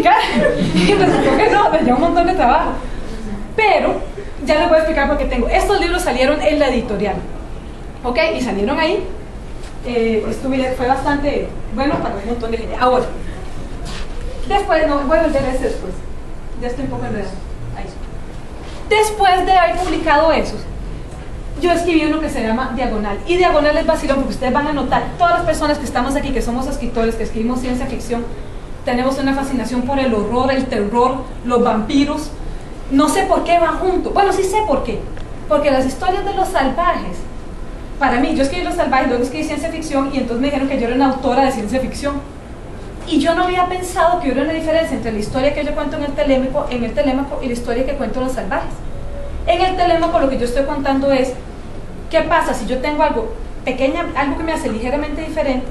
publicar y resultó que no, me lleva un montón de trabajo, pero ya les voy a explicar por qué tengo. Estos libros salieron en la editorial, ¿ok? Y salieron ahí, fue bastante bueno para un montón de gente. Ahora, después, no voy a volver a ese después, ya estoy un poco enredado. Ahí. Después de haber publicado esos, yo escribí uno que se llama Diagonal, y Diagonal es vacilón porque ustedes van a notar, todas las personas que estamos aquí, que somos escritores, que escribimos ciencia ficción, tenemos una fascinación por el horror, el terror, los vampiros. No sé por qué van juntos, bueno, sí sé por qué, porque las historias de los salvajes, para mí, yo escribí Los Salvajes, luego escribí ciencia ficción, y entonces me dijeron que yo era una autora de ciencia ficción, y yo no había pensado que hubiera una diferencia entre la historia que yo cuento en el Telémaco y la historia que cuento en Los Salvajes. En el Telémaco lo que yo estoy contando es ¿qué pasa si yo tengo algo pequeño, algo que me hace ligeramente diferente,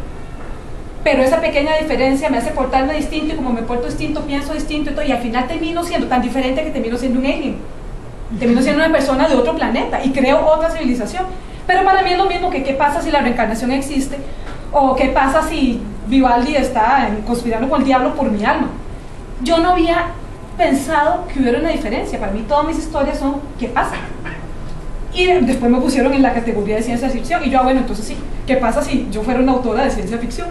pero esa pequeña diferencia me hace portarme distinto, y como me porto distinto, pienso distinto, y al final termino siendo tan diferente que termino siendo un alien, termino siendo una persona de otro planeta y creo otra civilización? Pero para mí es lo mismo que qué pasa si la reencarnación existe, o qué pasa si Vivaldi está conspirando con el diablo por mi alma. Yo no había pensado que hubiera una diferencia. Para mí todas mis historias son ¿qué pasa? Y después me pusieron en la categoría de ciencia ficción, y yo, bueno, entonces sí, ¿qué pasa si yo fuera una autora de ciencia ficción?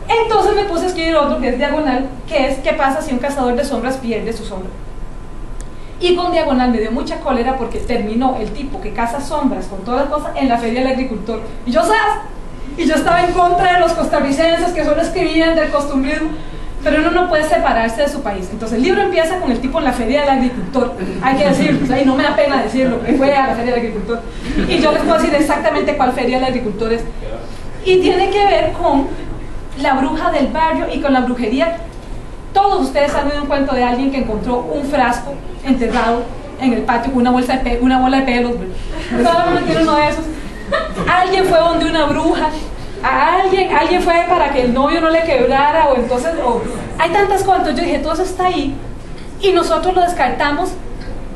Entonces me puse a escribir otro que es Diagonal, que es ¿qué pasa si un cazador de sombras pierde su sombra? Y con Diagonal me dio mucha cólera porque terminó el tipo que caza sombras con todas las cosas en la Feria del Agricultor, y yo, ¿sabes? Y yo estaba en contra de los costarricenses que solo escribían del costumbrismo, pero uno no puede separarse de su país. Entonces el libro empieza con el tipo en la Feria del Agricultor, hay que decir, pues, ahí no me da pena decirlo, que fue a la Feria del Agricultor, y yo les puedo decir exactamente cuál Feria del Agricultor es, y tiene que ver con la bruja del barrio y con la brujería. Todos ustedes han oído un cuento de alguien que encontró un frasco enterrado en el patio con una bola de pelos, todo el mundo tiene uno de esos. Alguien fue donde una bruja, alguien fue para que el novio no le quebrara, o entonces, hay tantas cosas. Entonces yo dije, todo eso está ahí y nosotros lo descartamos.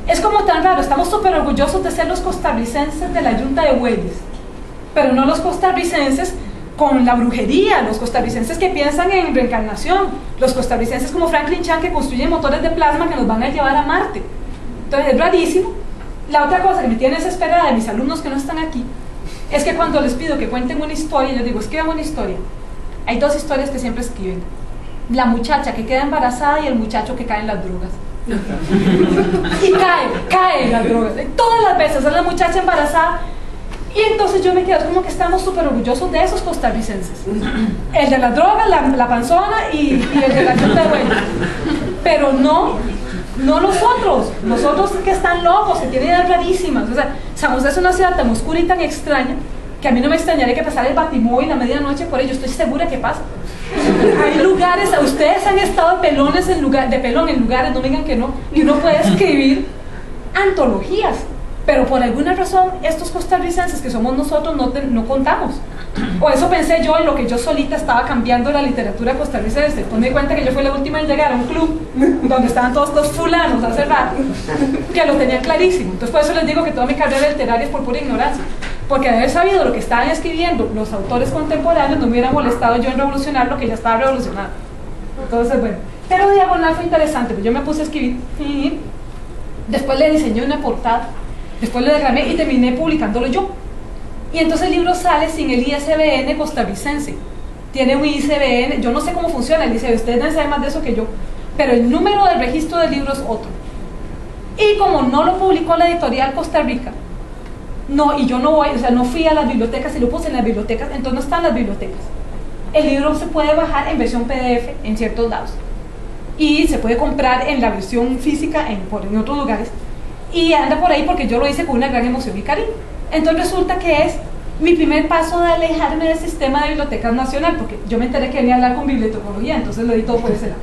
Es como tan raro, estamos súper orgullosos de ser los costarricenses de la Yunta de Bueyes, pero no los costarricenses con la brujería, los costarricenses que piensan en reencarnación, los costarricenses como Franklin Chan, que construyen motores de plasma que nos van a llevar a Marte. Entonces es rarísimo. La otra cosa que me tiene desesperada de mis alumnos que no están aquí es que cuando les pido que cuenten una historia, yo digo, escriban una historia. Hay dos historias que siempre escriben: la muchacha que queda embarazada y el muchacho que cae en las drogas. Y cae en las drogas. Todas las veces es la muchacha embarazada. Y entonces yo me quedo como que estamos súper orgullosos de esos costarricenses. El de las drogas, la panzona y el de la Yunta de Bueyes. Pero no los otros que están locos, que tienen ideas rarísimas. O sea, San José es una ciudad tan oscura y tan extraña que a mí no me extrañaría que pasara el batimóvil a medianoche por ello. Estoy segura que pasa. Hay lugares, ustedes han estado de pelón en lugares, no me digan que no, y uno puede escribir antologías, pero por alguna razón estos costarricenses que somos nosotros no contamos. O eso pensé yo en lo que yo solita estaba cambiando la literatura costarricense. Después me di cuenta que yo fui la última en llegar a un club donde estaban todos estos fulanos hace rato que lo tenían clarísimo. Entonces por eso les digo que toda mi carrera literaria es por pura ignorancia, porque de haber sabido lo que estaban escribiendo los autores contemporáneos no me hubiera molestado yo en revolucionar lo que ya estaba revolucionado. Entonces bueno, pero Diagonal fue interesante, pues yo me puse a escribir y después le diseñé una portada, después lo diagramé y terminé publicándolo yo. Y entonces el libro sale sin el ISBN costarricense, tiene un ISBN, yo no sé cómo funciona el ISBN, ustedes no saben más de eso que yo, pero el número del registro del libro es otro. Y como no lo publicó la editorial Costa Rica, no, y yo no voy, o sea, no fui a las bibliotecas y lo puse en las bibliotecas, entonces no están las bibliotecas. El libro se puede bajar en versión PDF en ciertos lados y se puede comprar en la versión física en otros lugares, y anda por ahí porque yo lo hice con una gran emoción y cariño. Entonces resulta que es mi primer paso de alejarme del sistema de bibliotecas nacional, porque yo me enteré que venía a hablar con bibliotecología, entonces lo di todo por ese lado.